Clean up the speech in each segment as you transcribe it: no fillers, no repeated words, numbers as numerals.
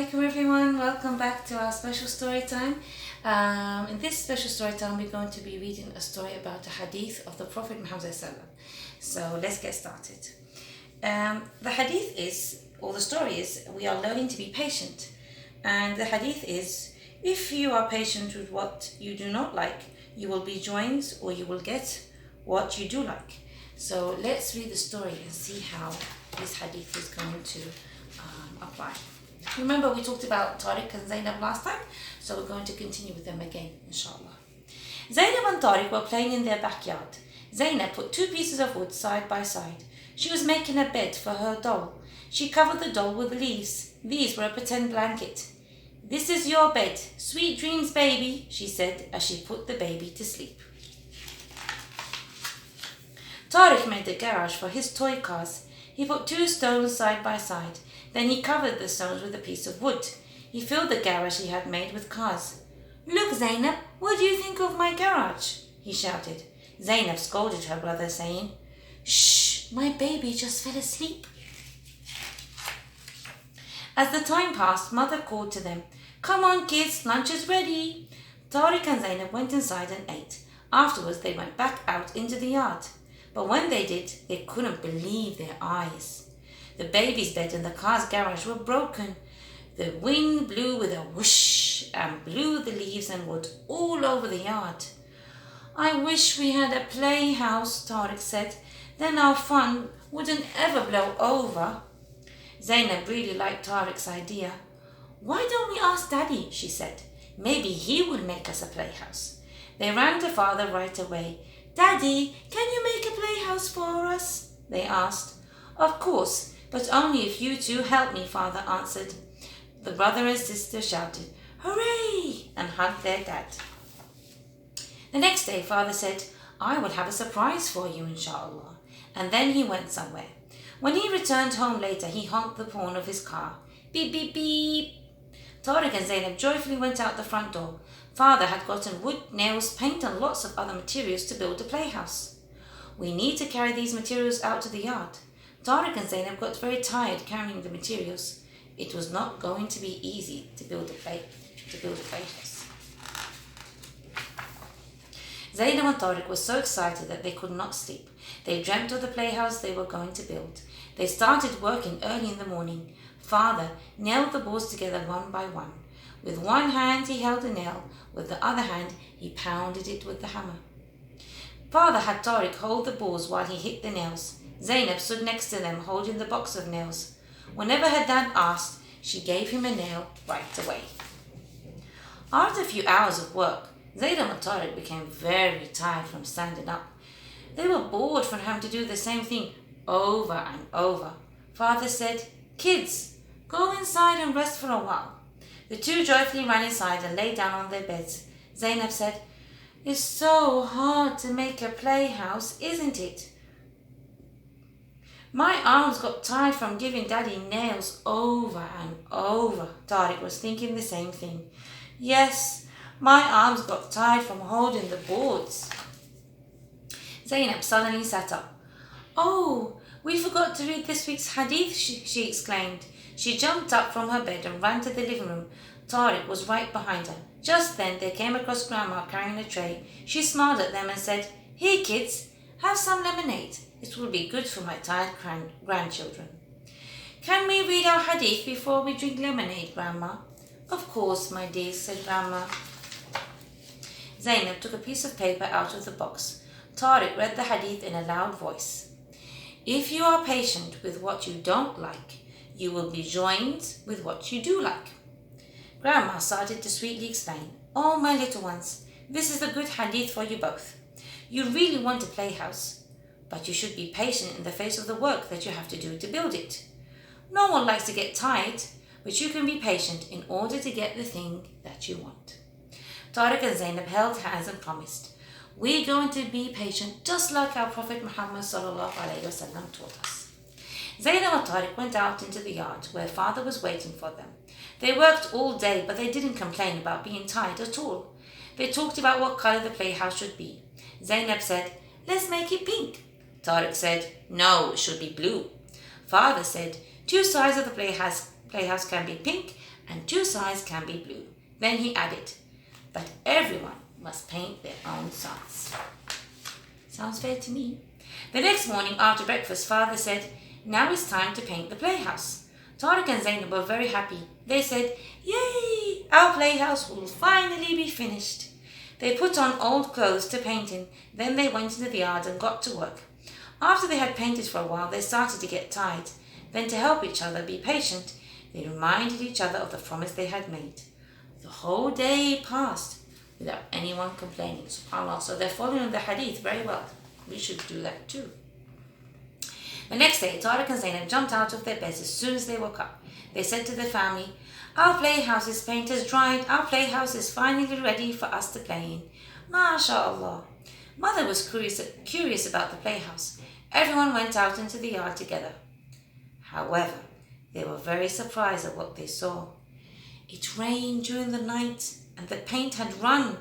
alaikum everyone, welcome back to our special story time. In this special story time we're going to be reading a story about the hadith of the Prophet Muhammad. So let's get started. The hadith is, or the story is, we are learning to be patient. And the hadith is, if you are patient with what you do not like, you will be joined or you will get what you do like. So let's read the story and see how this hadith is going to apply. Remember we talked about Tariq and Zainab last time, so we're going to continue with them again, inshallah. Zainab and Tariq were playing in their backyard. Zainab put two pieces of wood side by side. She was making a bed for her doll. She covered the doll with leaves. These were a pretend blanket. "This is your bed. Sweet dreams, baby," she said as she put the baby to sleep. Tariq made a garage for his toy cars. He put two stones side by side. Then he covered the stones with a piece of wood. He filled the garage he had made with cars. "Look, Zainab, what do you think of my garage?" he shouted. Zainab scolded her brother, saying, "Shh, my baby just fell asleep." As the time passed, Mother called to them, "Come on, kids, lunch is ready." Tariq and Zainab went inside and ate. Afterwards, they went back out into the yard. But when they did, they couldn't believe their eyes. The baby's bed and the car's garage were broken. The wind blew with a whoosh and blew the leaves and wood all over the yard. "I wish we had a playhouse," Tariq said. "Then our fun wouldn't ever blow over." Zainab really liked Tariq's idea. "Why don't we ask Daddy?" she said. "Maybe he would make us a playhouse." They ran to Father right away. "Daddy, can you make a playhouse for us?" they asked. "Of course, but only if you two help me," Father answered. The brother and sister shouted, "Hooray!" and hugged their dad. The next day, Father said, "I will have a surprise for you, inshallah." And then he went somewhere. When he returned home later, he honked the horn of his car. Beep, beep, beep. Tariq and Zainab joyfully went out the front door. Father had gotten wood, nails, paint and lots of other materials to build a playhouse. "We need to carry these materials out to the yard." Tariq and Zainab got very tired carrying the materials. It was not going to be easy to build a playhouse. Zainab and Tariq were so excited that they could not sleep. They dreamt of the playhouse they were going to build. They started working early in the morning. Father nailed the boards together one by one. With one hand he held a nail, with the other hand he pounded it with the hammer. Father had Tariq hold the boards while he hit the nails. Zainab stood next to them holding the box of nails. Whenever her dad asked, she gave him a nail right away. After a few hours of work, Zainab and Tariq became very tired from standing up. They were bored from having to do the same thing over and over. Father said, "Kids, go inside and rest for a while." The two joyfully ran inside and lay down on their beds. Zainab said, "It's so hard to make a playhouse, isn't it?" "My arms got tired from giving Daddy nails over and over." Tariq was thinking the same thing. "Yes, my arms got tired from holding the boards." Zainab suddenly sat up. "Oh, we forgot to read this week's hadith," she exclaimed. She jumped up from her bed and ran to the living room. Tariq was right behind her. Just then they came across Grandma carrying a tray. She smiled at them and said, "Here, kids, have some lemonade. It will be good for my tired grandchildren." "Can we read our hadith before we drink lemonade, Grandma?" "Of course, my dears," said Grandma. Zainab took a piece of paper out of the box. Tariq read the hadith in a loud voice. "If you are patient with what you don't like, you will be joined with what you do like." Grandma started to sweetly explain, "Oh, my little ones, this is a good hadith for you both. You really want a playhouse, but you should be patient in the face of the work that you have to do to build it. No one likes to get tired, but you can be patient in order to get the thing that you want." Tariq and Zainab held hands and promised, "We're going to be patient just like our Prophet Muhammad ﷺ taught us." Zainab and Tariq went out into the yard where Father was waiting for them. They worked all day, but they didn't complain about being tired at all. They talked about what color the playhouse should be. Zainab said, "Let's make it pink." Tariq said, "No, it should be blue." Father said, "Two sides of the playhouse can be pink and 2 sides can be blue. Then he added, but everyone must paint their own sides. Sounds fair to me. The next morning after breakfast, Father said, now it's time to paint the playhouse. Tariq and Zainab were very happy. They said, yay, our playhouse will finally be finished. They put on old clothes to paint in. Then they went into the yard and got to work. After they had painted for a while, they started to get tired. Then to help each other be patient, they reminded each other of the promise they had made. The whole day passed without anyone complaining. SubhanAllah. So they're following the hadith very well. We should do that too. The next day, Tariq and Zainab jumped out of their beds as soon as they woke up. They said to their family, our playhouse's paint has dried. Our playhouse is finally ready for us to play in. MashaAllah. Mother was curious about the playhouse. Everyone went out into the yard together. However, they were very surprised at what they saw. It rained during the night and the paint had run.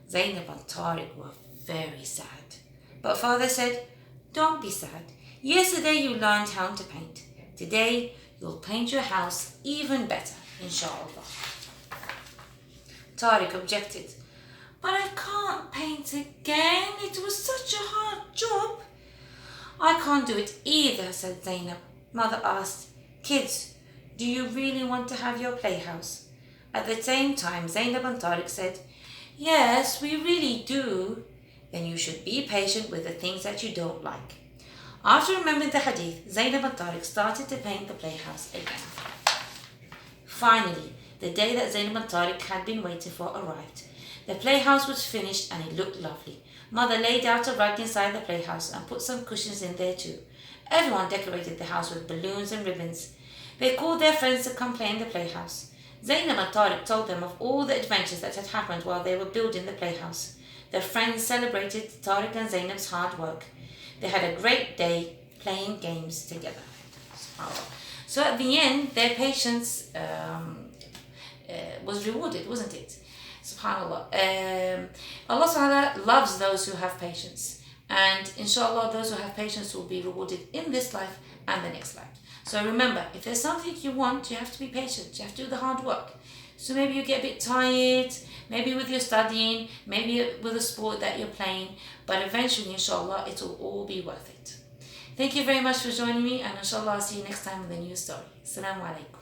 Zainab and Tariq were very sad. But Father said, don't be sad. Yesterday you learned how to paint. Today you'll paint your house even better, inshallah. Tariq objected, but I can't paint again. It was such a hard job. I can't do it either, said Zainab. Mother asked, kids, do you really want to have your playhouse? At the same time, Zainab and Tariq said, yes, we really do. Then you should be patient with the things that you don't like. After remembering the hadith, Zainab and Tariq started to paint the playhouse again. Finally, the day that Zainab and Tariq had been waiting for arrived. The playhouse was finished and it looked lovely. Mother laid out a rug inside the playhouse and put some cushions in there too. Everyone decorated the house with balloons and ribbons. They called their friends to come play in the playhouse. Zainab and Tariq told them of all the adventures that had happened while they were building the playhouse. Their friends celebrated Tariq and Zainab's hard work. They had a great day playing games together. So at the end, their patience was rewarded, wasn't it? SubhanAllah. Allah subhanahu loves those who have patience. And inshallah, those who have patience will be rewarded in this life and the next life. So remember, if there's something you want, you have to be patient. You have to do the hard work. So maybe you get a bit tired, maybe with your studying, maybe with a sport that you're playing, but eventually, inshallah, it will all be worth it. Thank you very much for joining me, and inshallah, I'll see you next time with a new story. Assalamu alaikum.